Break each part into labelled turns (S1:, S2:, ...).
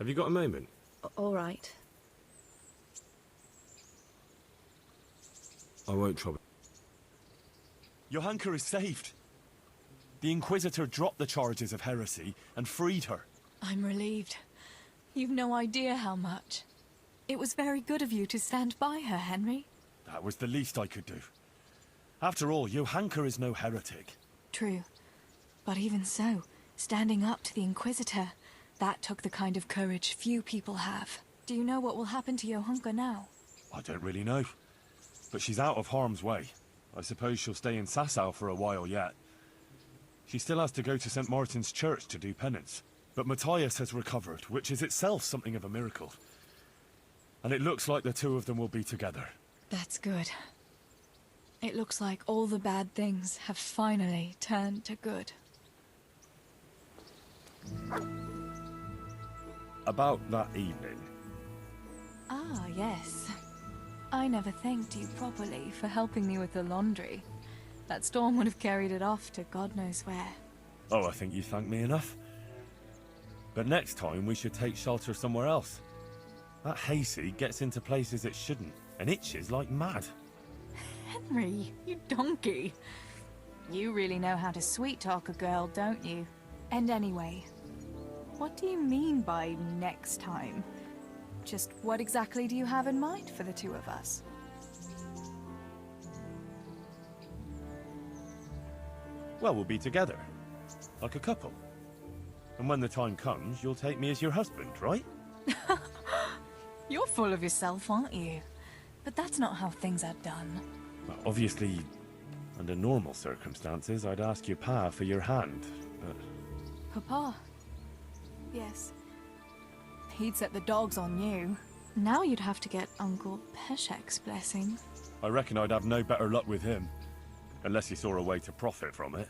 S1: Have you got a moment?
S2: All right.
S1: I won't trouble.
S3: Johanka is saved. The Inquisitor dropped the charges of heresy and freed her.
S4: I'm relieved. You've no idea how much. It was very good of you to stand by her, Henry.
S3: That was the least I could do. After all, Johanka is no heretic.
S4: True. But even so, standing up to the Inquisitor, that took the kind of courage few people have. Do you know what will happen to Johanka now?
S3: I don't really know. But she's out of harm's way. I suppose she'll stay in Sasau for a while yet. She still has to go to St. Martin's Church to do penance. But Matthias has recovered, which is itself something of a miracle. And it looks like the two of them will be together.
S4: That's good. It looks like all the bad things have finally turned to good.
S3: About that evening.
S4: Ah, yes. I never thanked you properly for helping me with the laundry. That storm would have carried it off to God knows where.
S3: Oh, I think you thanked me enough. But next time we should take shelter somewhere else. That hayseed gets into places it shouldn't, and itches like mad.
S4: Henry, you donkey. You really know how to sweet-talk a girl, don't you? And anyway, what do you mean by next time? Just what exactly do you have in mind for the two of us?
S3: Well, we'll be together. Like a couple. And when the time comes, you'll take me as your husband, right?
S4: You're full of yourself, aren't you? But that's not how things are done.
S3: Well, obviously, under normal circumstances, I'd ask your pa for your hand, but...
S4: Papa? Yes. He'd set the dogs on you. Now you'd have to get Uncle Peshek's blessing.
S3: I reckon I'd have no better luck with him. Unless he saw a way to profit from it.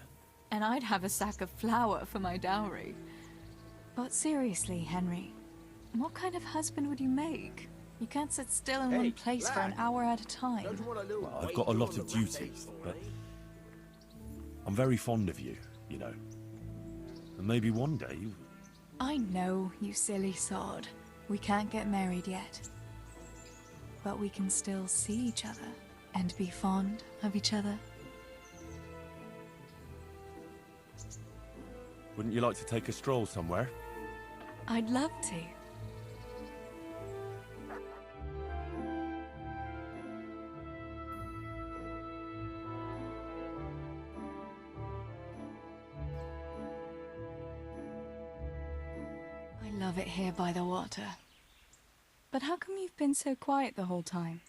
S4: And I'd have a sack of flour for my dowry. But seriously, Henry, what kind of husband would you make? You can't sit still in one place for an hour at a time.
S3: Well, I've got a lot of duties, but... I'm very fond of you, you know. And maybe one day...
S4: I know, you silly sod. We can't get married yet. But we can still see each other and be fond of each other.
S3: Wouldn't you like to take a stroll somewhere?
S4: I'd love to. I love it here by the water. But how come you've been so quiet the whole time?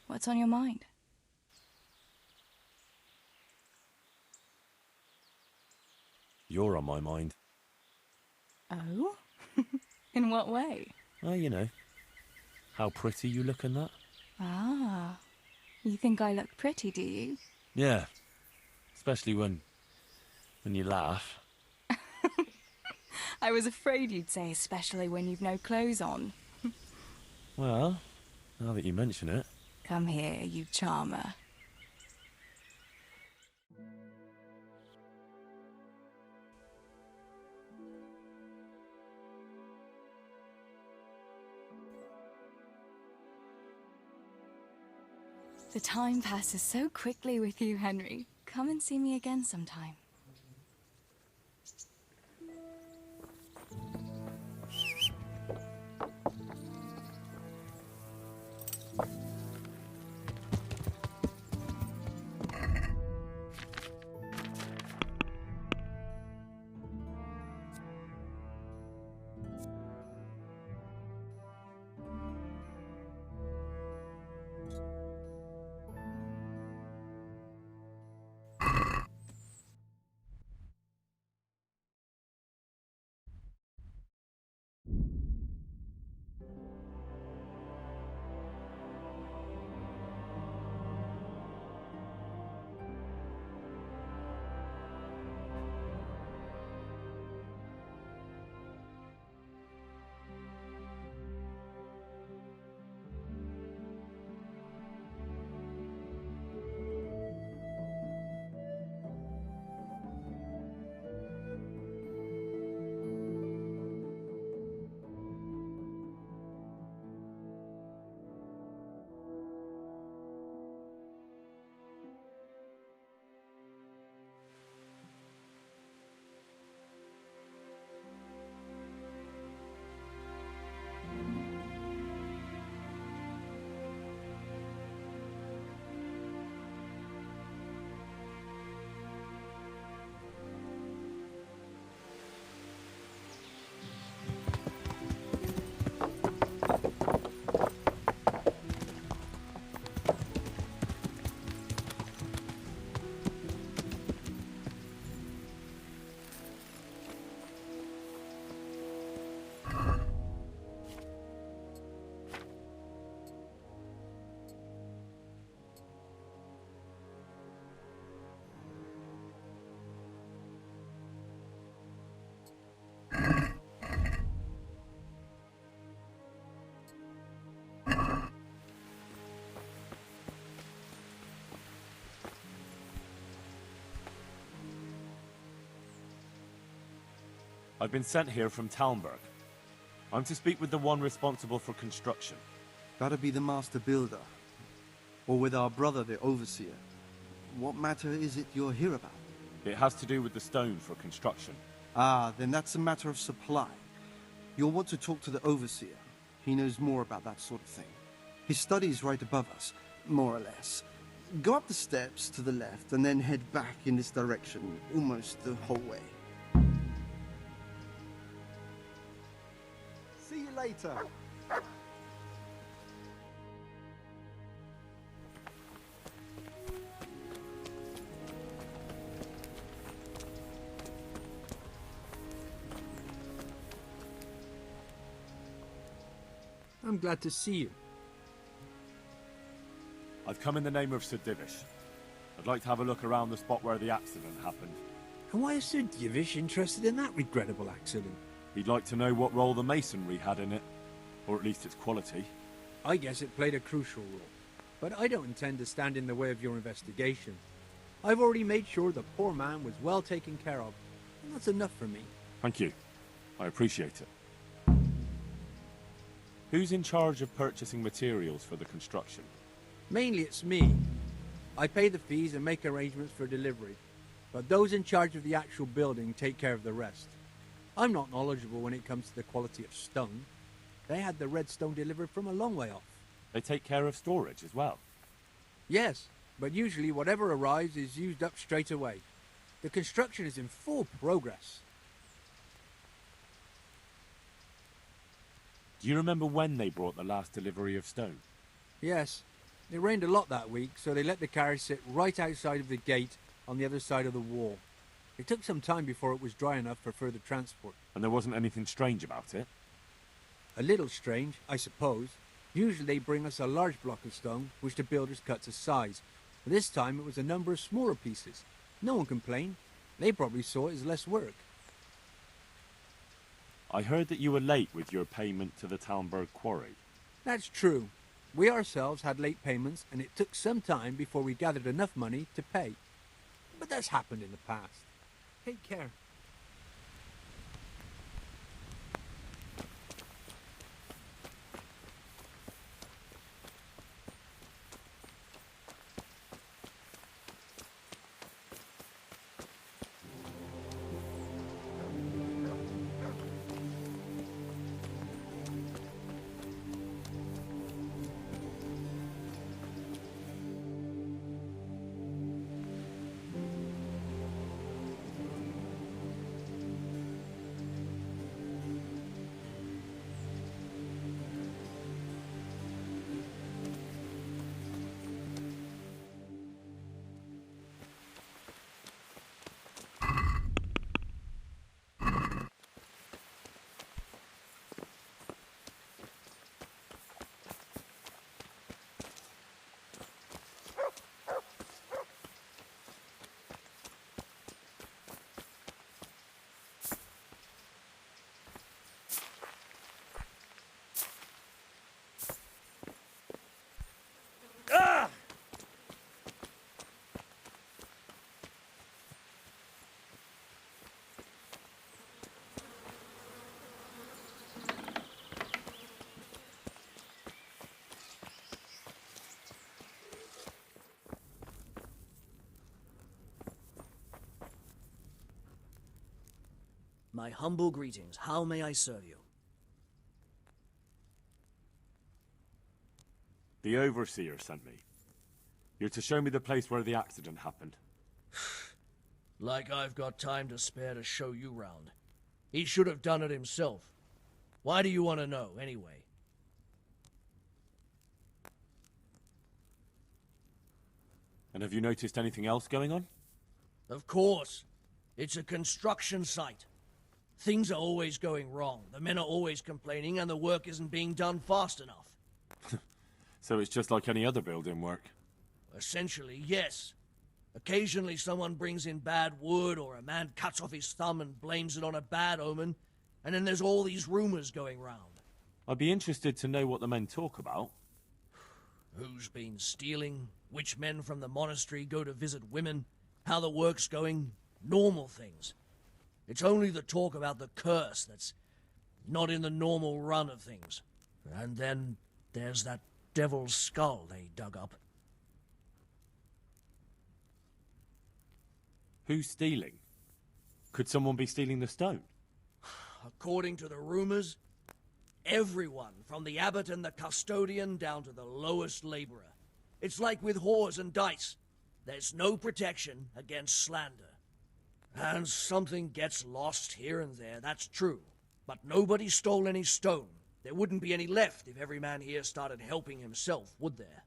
S4: What's on your mind?
S3: You're on my mind.
S4: Oh? In what way?
S3: Oh, you know. How pretty you look in that.
S4: Ah. You think I look pretty, do you?
S3: Yeah. Especially when you laugh.
S4: I was afraid you'd say especially when you've no clothes on.
S3: Well, now that you mention it.
S4: Come here, you charmer. The time passes so quickly with you, Henry. Come and see me again sometime.
S3: I've been sent here from Talmberg. I'm to speak with the one responsible for construction.
S1: That'd be the master builder. Or with our brother, the overseer. What matter is it you're here about?
S3: It has to do with the stone for construction.
S1: Ah, then that's a matter of supply. You'll want to talk to the overseer. He knows more about that sort of thing. His study's right above us, more or less. Go up the steps to the left and then head back in this direction, almost the whole way. See you later.
S2: I'm glad to see you.
S3: I've come in the name of Sir Divish. I'd like to have a look around the spot where the accident happened.
S2: And why is Sir Divish interested in that regrettable accident?
S3: He'd like to know what role the masonry had in it, or at least its quality.
S2: I guess it played a crucial role. But I don't intend to stand in the way of your investigation. I've already made sure the poor man was well taken care of, and that's enough for me.
S3: Thank you. I appreciate it. Who's in charge of purchasing materials for the construction?
S2: Mainly it's me. I pay the fees and make arrangements for delivery, but those in charge of the actual building take care of the rest. I'm not knowledgeable when it comes to the quality of stone. They had the red stone delivered from a long way off.
S3: They take care of storage as well.
S2: Yes, but usually whatever arrives is used up straight away. The construction is in full progress.
S3: Do you remember when they brought the last delivery of stone?
S2: Yes, it rained a lot that week, so they let the carriage sit right outside of the gate on the other side of the wall. It took some time before it was dry enough for further transport.
S3: And there wasn't anything strange about it?
S2: A little strange, I suppose. Usually they bring us a large block of stone, which the builders cut to size. But this time it was a number of smaller pieces. No one complained. They probably saw it as less work.
S3: I heard that you were late with your payment to the Talmberg quarry.
S2: That's true. We ourselves had late payments, and it took some time before we gathered enough money to pay. But that's happened in the past. Take care.
S5: My humble greetings. How may I serve you?
S3: The overseer sent me. You're to show me the place where the accident happened.
S5: Like I've got time to spare to show you round. He should have done it himself. Why do you want to know, anyway?
S3: And have you noticed anything else going on?
S5: Of course. It's a construction site. Things are always going wrong. The men are always complaining, and the work isn't being done fast enough.
S3: So it's just like any other building work.
S5: Essentially, yes. Occasionally someone brings in bad wood, or a man cuts off his thumb and blames it on a bad omen, and then there's all these rumors going round.
S3: I'd be interested to know what the men talk about.
S5: Who's been stealing, which men from the monastery go to visit women, how the work's going, normal things. It's only the talk about the curse that's not in the normal run of things. And then there's that devil's skull they dug up.
S3: Who's stealing? Could someone be stealing the stone?
S5: According to the rumors, everyone, from the abbot and the custodian down to the lowest laborer. It's like with whores and dice. There's no protection against slander. And something gets lost here and there, that's true. But nobody stole any stone. There wouldn't be any left if every man here started helping himself, would there?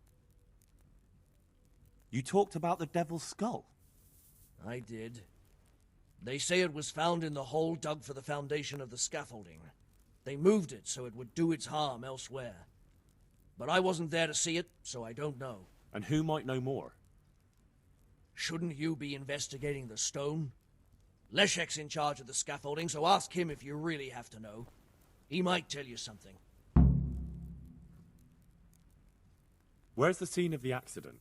S3: You talked about the devil's skull.
S5: I did. They say it was found in the hole dug for the foundation of the scaffolding. They moved it so it would do its harm elsewhere. But I wasn't there to see it, so I don't know.
S3: And who might know more?
S5: Shouldn't you be investigating the stone? Leszek's in charge of the scaffolding, so ask him if you really have to know. He might tell you something.
S3: Where's the scene of the accident?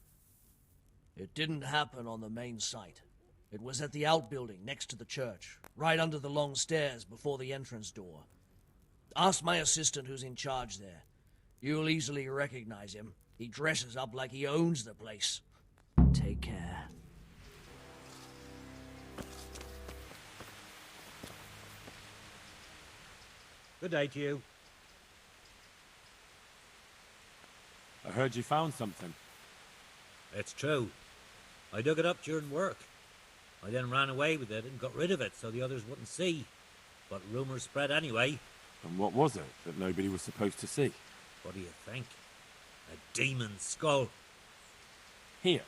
S5: It didn't happen on the main site. It was at the outbuilding next to the church, right under the long stairs before the entrance door. Ask my assistant who's in charge there. You'll easily recognize him. He dresses up like he owns the place. Take care.
S6: Good day to you.
S3: I heard you found something.
S6: It's true. I dug it up during work. I then ran away with it and got rid of it so the others wouldn't see. But rumours spread anyway.
S3: And what was it that nobody was supposed to see?
S6: What do you think? A demon skull.
S3: Here,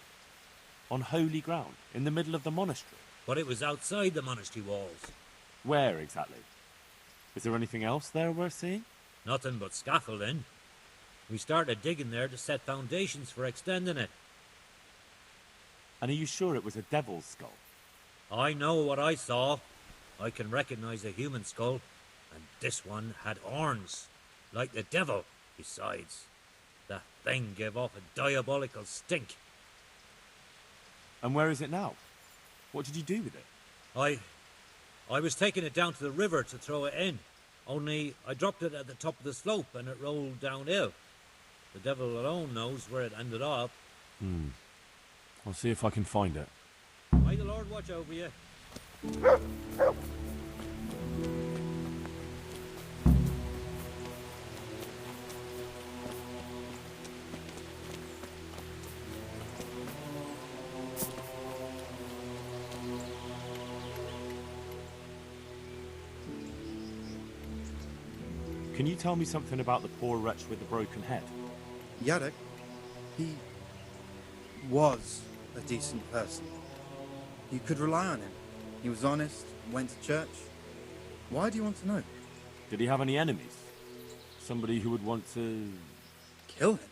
S3: on holy ground, in the middle of the monastery.
S6: But it was outside the monastery walls.
S3: Where exactly? Is there anything else there worth seeing?
S6: Nothing but scaffolding. We started digging there to set foundations for extending it.
S3: And are you sure it was a devil's skull?
S6: I know what I saw. I can recognize a human skull. And this one had horns. Like the devil, besides. That thing gave off a diabolical stink.
S3: And where is it now? What did you do with it?
S6: I was taking it down to the river to throw it in. Only I dropped it at the top of the slope and it rolled downhill. The devil alone knows where it ended up.
S3: I'll see if I can find it.
S6: May the Lord watch over you.
S3: Can you tell me something about the poor wretch with the broken head?
S1: Yarek, he was a decent person. You could rely on him. He was honest, went to church. Why do you want to know?
S3: Did he have any enemies? Somebody who would want to...
S1: Kill him?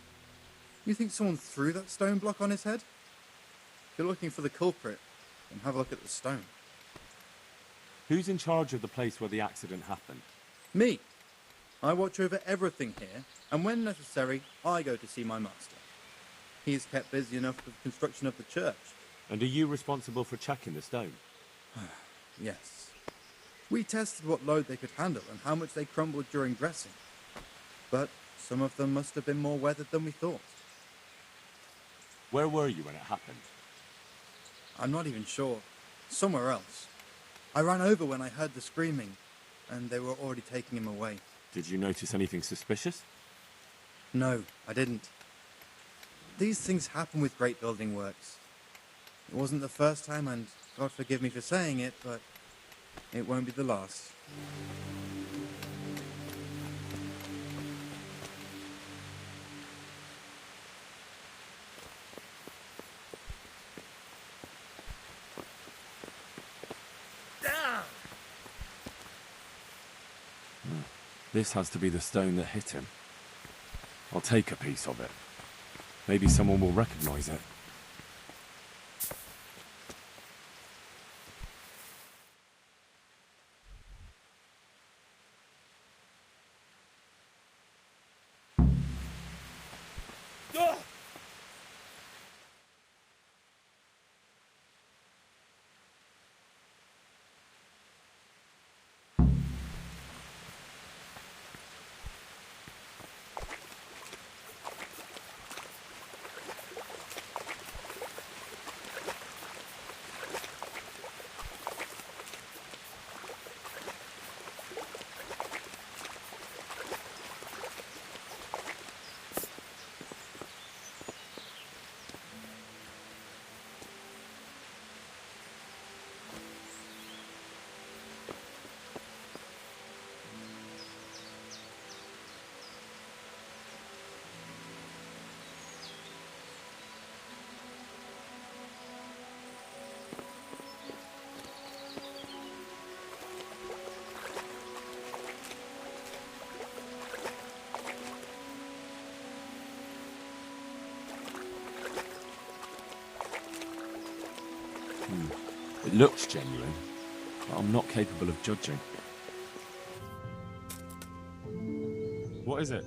S1: You think someone threw that stone block on his head? If you're looking for the culprit, then have a look at the stone.
S3: Who's in charge of the place where the accident happened?
S1: Me. I watch over everything here, and when necessary, I go to see my master. He is kept busy enough with the construction of the church.
S3: And are you responsible for checking the stone?
S1: Yes. We tested what load they could handle and how much they crumbled during dressing. But some of them must have been more weathered than we thought.
S3: Where were you when it happened?
S1: I'm not even sure. Somewhere else. I ran over when I heard the screaming, and they were already taking him away.
S3: Did you notice anything suspicious?
S1: No, I didn't. These things happen with great building works. It wasn't the first time, and God forgive me for saying it, but it won't be the last.
S3: This has to be the stone that hit him. I'll take a piece of it. Maybe someone will recognize it. It looks genuine, but I'm not capable of judging. What is it?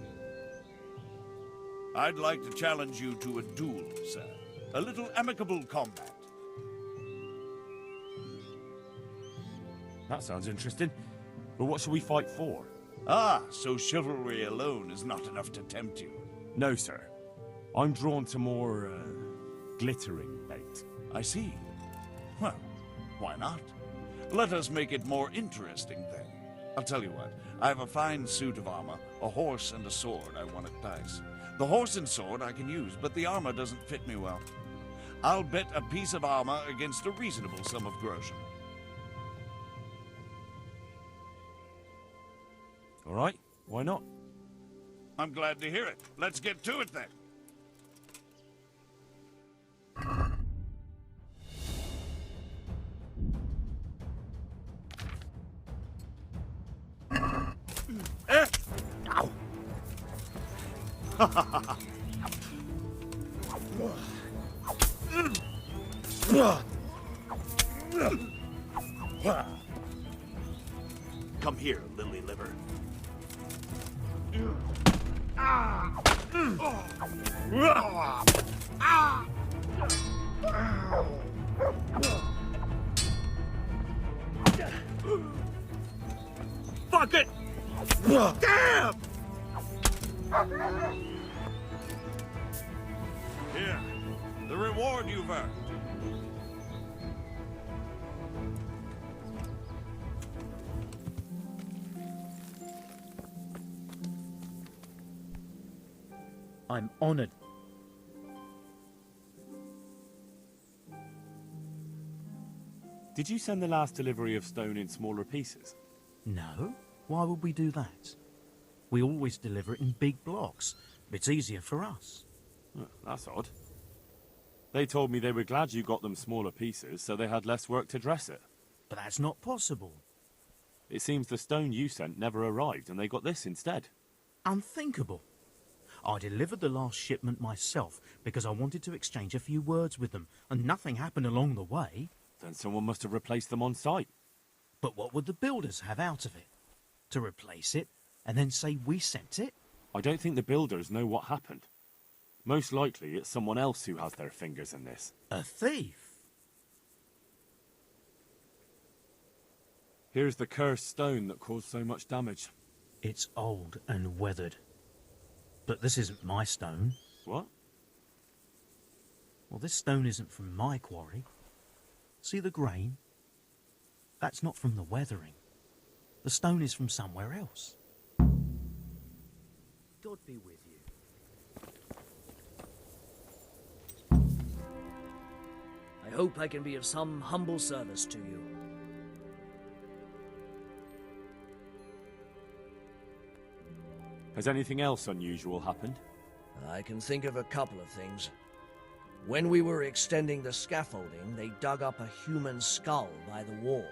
S7: I'd like to challenge you to a duel, sir. A little amicable combat.
S3: That sounds interesting. But what should we fight for?
S7: Ah, so chivalry alone is not enough to tempt you.
S3: No, sir. I'm drawn to more, glittering bait.
S7: I see. Well, why not? Let us make it more interesting, then. I'll tell you what. I have a fine suit of armor, a horse, and a sword I won at dice. The horse and sword I can use, but the armor doesn't fit me well. I'll bet a piece of armor against a reasonable sum of groschen.
S3: All right, why not?
S7: I'm glad to hear it. Let's get to it, then. Come here, lily liver.
S5: Fuck it! Damn!
S7: Here, the reward you've earned.
S8: I'm honored.
S3: Did you send the last delivery of stone in smaller pieces?
S8: No, why would we do that? We always deliver it in big blocks. It's easier for us.
S3: That's odd. They told me they were glad you got them smaller pieces, so they had less work to dress it.
S8: But that's not possible.
S3: It seems the stone you sent never arrived, and they got this instead.
S8: Unthinkable. I delivered the last shipment myself because I wanted to exchange a few words with them, and nothing happened along the way.
S3: Then someone must have replaced them on site.
S8: But what would the builders have out of it? To replace it, and then say we sent it?
S3: I don't think the builders know what happened. Most likely it's someone else who has their fingers in this.
S8: A thief?
S3: Here's the cursed stone that caused so much damage.
S8: It's old and weathered. But this isn't my stone.
S3: What?
S8: Well, this stone isn't from my quarry. See the grain? That's not from the weathering. The stone is from somewhere else. God be with you.
S5: I hope I can be of some humble service to you.
S3: Has anything else unusual happened?
S5: I can think of a couple of things. When we were extending the scaffolding, they dug up a human skull by the wall,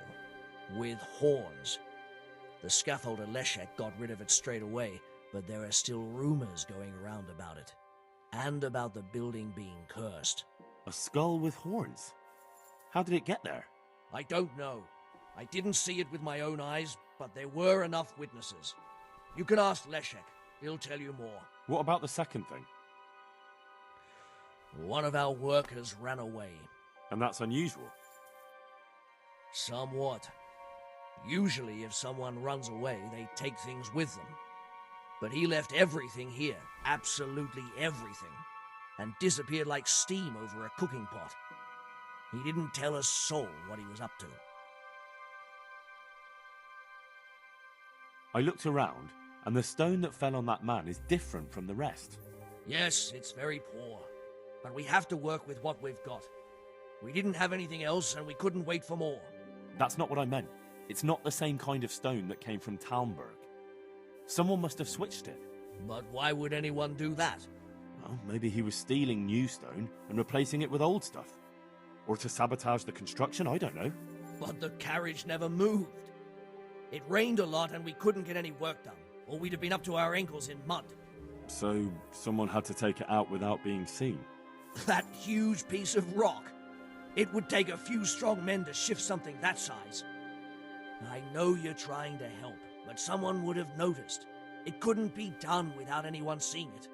S5: with horns. The scaffolder Leszek got rid of it straight away, but there are still rumors going around about it. And about the building being cursed.
S3: A skull with horns? How did it get there?
S5: I don't know. I didn't see it with my own eyes, but there were enough witnesses. You can ask Leszek. He'll tell you more.
S3: What about the second thing?
S5: One of our workers ran away.
S3: And that's unusual.
S5: Somewhat. Usually, if someone runs away, they take things with them. But he left everything here, absolutely everything, and disappeared like steam over a cooking pot. He didn't tell a soul what he was up to.
S3: I looked around, and the stone that fell on that man is different from the rest.
S5: Yes, it's very poor, but we have to work with what we've got. We didn't have anything else, and we couldn't wait for more.
S3: That's not what I meant. It's not the same kind of stone that came from Talmberg. Someone must have switched it.
S5: But why would anyone do that?
S3: Well, maybe he was stealing new stone and replacing it with old stuff. Or to sabotage the construction, I don't know.
S5: But the carriage never moved. It rained a lot and we couldn't get any work done, or we'd have been up to our ankles in mud.
S3: So, someone had to take it out without being seen?
S5: That huge piece of rock. It would take a few strong men to shift something that size. I know you're trying to help, but someone would have noticed. It couldn't be done without anyone seeing it.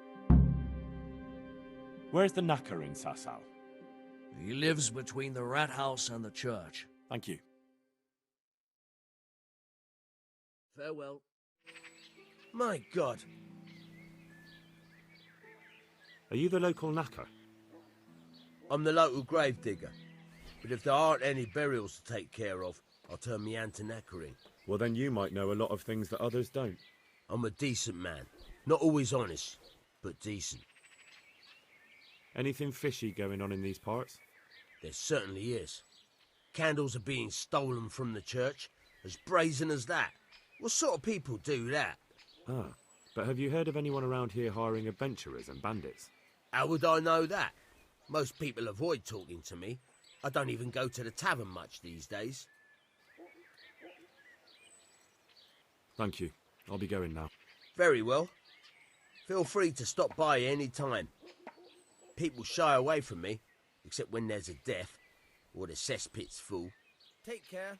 S3: Where's the knacker in Sasau?
S5: He lives between the rat house and the church.
S3: Thank you.
S5: Farewell.
S9: My God.
S3: Are you the local knacker?
S9: I'm the local gravedigger. But if there aren't any burials to take care of, I'll turn me hand to knackering.
S3: Well, then you might know a lot of things that others don't.
S9: I'm a decent man. Not always honest, but decent.
S3: Anything fishy going on in these parts?
S9: There certainly is. Candles are being stolen from the church, as brazen as that. What sort of people do that?
S3: Ah, but have you heard of anyone around here hiring adventurers and bandits?
S9: How would I know that? Most people avoid talking to me. I don't even go to the tavern much these days.
S3: Thank you. I'll be going now.
S9: Very well. Feel free to stop by any time. People shy away from me, except when there's a death, or the cesspit's full. Take care.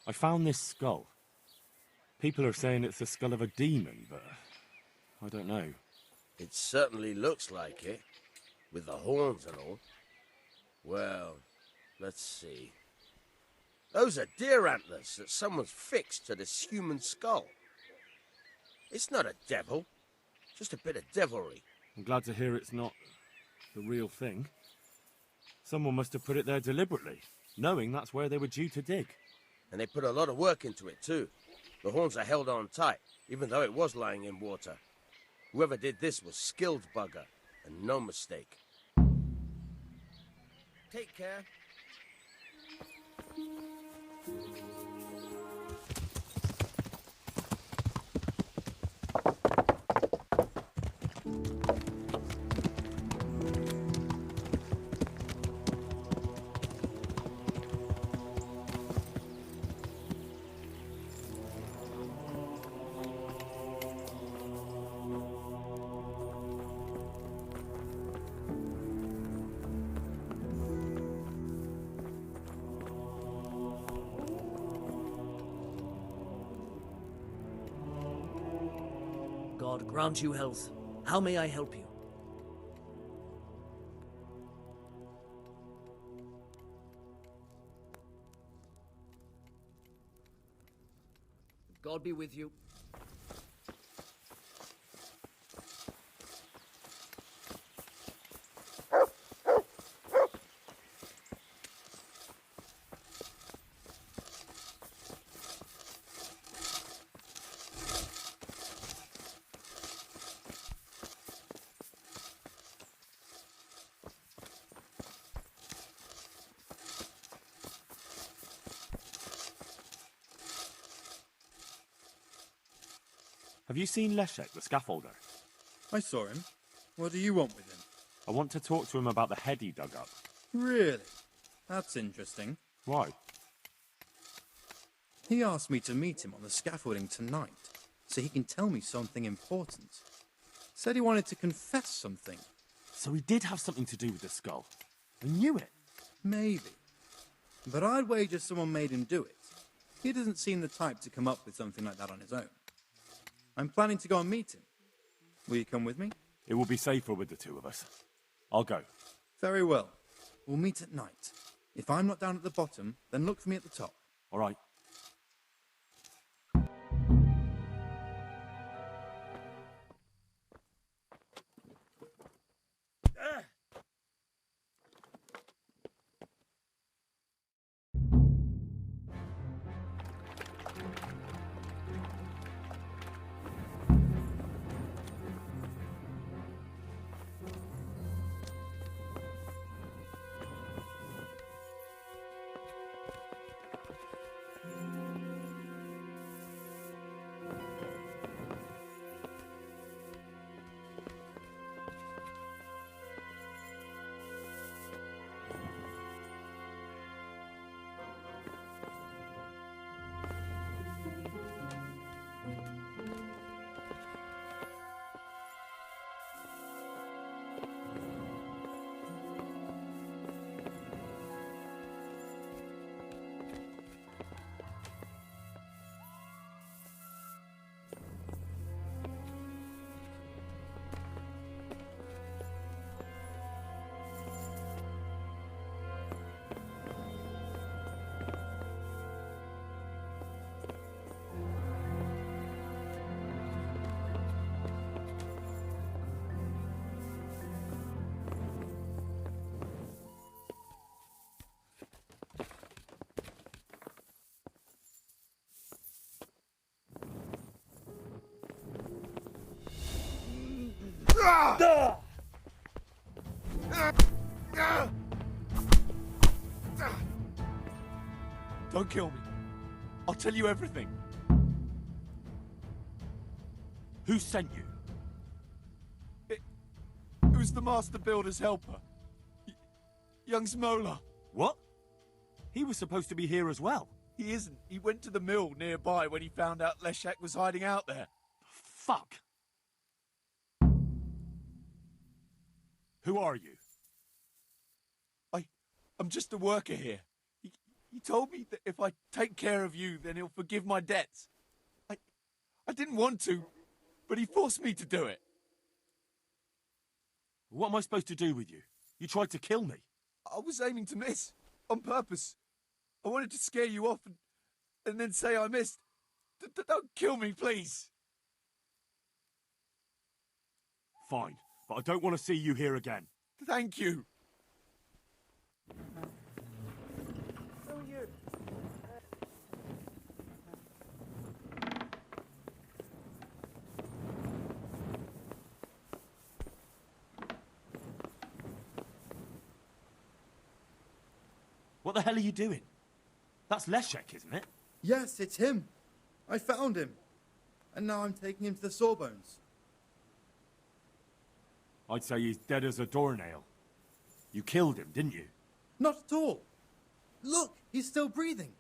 S3: I found this skull. People are saying it's the skull of a demon, but I don't know.
S9: It certainly looks like it, with the horns and all. Well, let's see. Those are deer antlers that someone's fixed to this human skull. It's not a devil, just a bit of devilry.
S3: I'm glad to hear it's not the real thing. Someone must have put it there deliberately, knowing that's where they were due to dig.
S9: And they put a lot of work into it, too. The horns are held on tight, even though it was lying in water. Whoever did this was skilled bugger, and no mistake. Take care.
S5: God grant you health. How may I help you? God be with you.
S3: Have you seen Leszek, the scaffolder?
S10: I saw him. What do you want with him?
S3: I want to talk to him about the head he dug up.
S10: Really? That's interesting.
S3: Why?
S10: He asked me to meet him on the scaffolding tonight, so he can tell me something important. Said he wanted to confess something.
S3: So he did have something to do with the skull. I knew it.
S10: Maybe. But I'd wager someone made him do it. He doesn't seem the type to come up with something like that on his own. I'm planning to go and meet him. Will you come with me?
S3: It will be safer with the two of us. I'll go.
S10: Very well. We'll meet at night. If I'm not down at the bottom, then look for me at the top.
S3: All right.
S11: Don't kill me. I'll tell you everything.
S3: Who sent you?
S11: It was the Master Builder's helper. Young Smola.
S3: What? He was supposed to be here as well.
S11: He isn't. He went to the mill nearby when he found out Leshak was hiding out there.
S3: Fuck. Who are you?
S11: I'm just a worker here. He told me that if I take care of you, then he'll forgive my debts. I didn't want to, but he forced me to do it.
S3: What am I supposed to do with you? You tried to kill me.
S11: I was aiming to miss, on purpose. I wanted to scare you off and then say I missed. Don't kill me, please.
S3: Fine, but I don't want to see you here again.
S11: Thank you.
S3: What the hell are you doing? That's Leshek, isn't it?
S10: Yes, it's him. I found him. And now I'm taking him to the Sawbones.
S3: I'd say he's dead as a doornail. You killed him, didn't you?
S10: Not at all. Look, he's still breathing.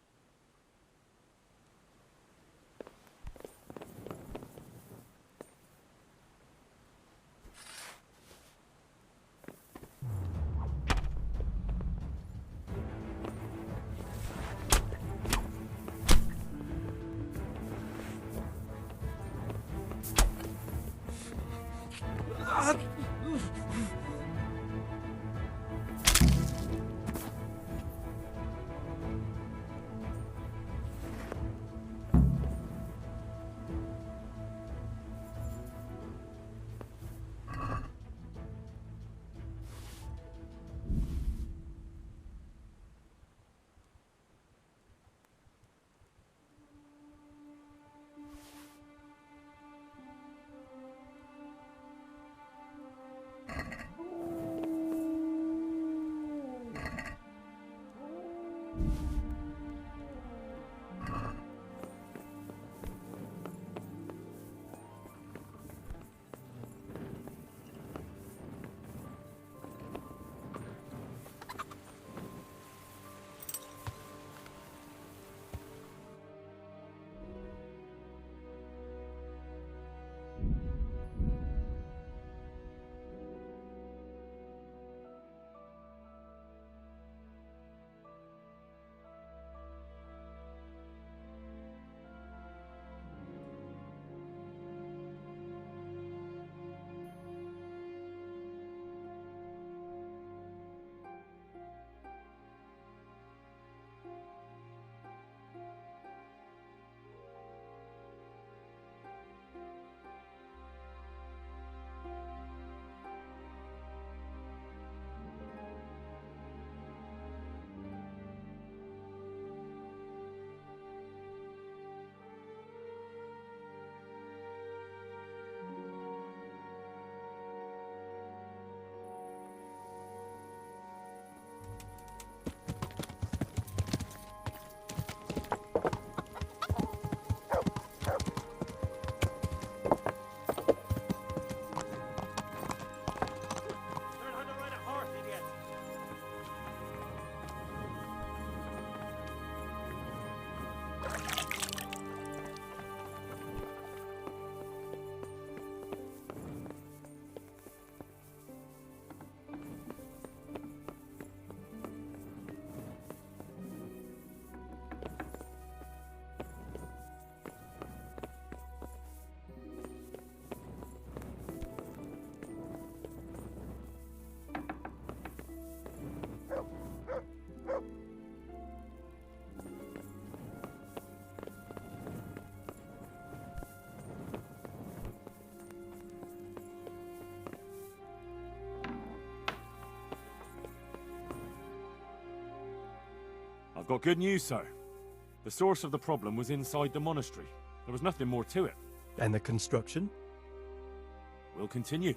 S3: got good news, sir. The source of the problem was inside the monastery. There was nothing more to it.
S12: And the construction?
S3: We'll continue.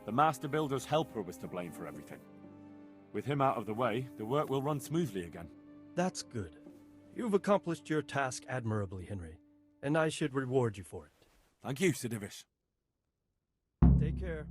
S3: The master builder's helper was to blame for everything. With him out of the way, the work will run smoothly again.
S12: That's good. You've accomplished your task admirably, Henry, and I should reward you for it.
S3: Thank you, Sir Divish.
S12: Take care.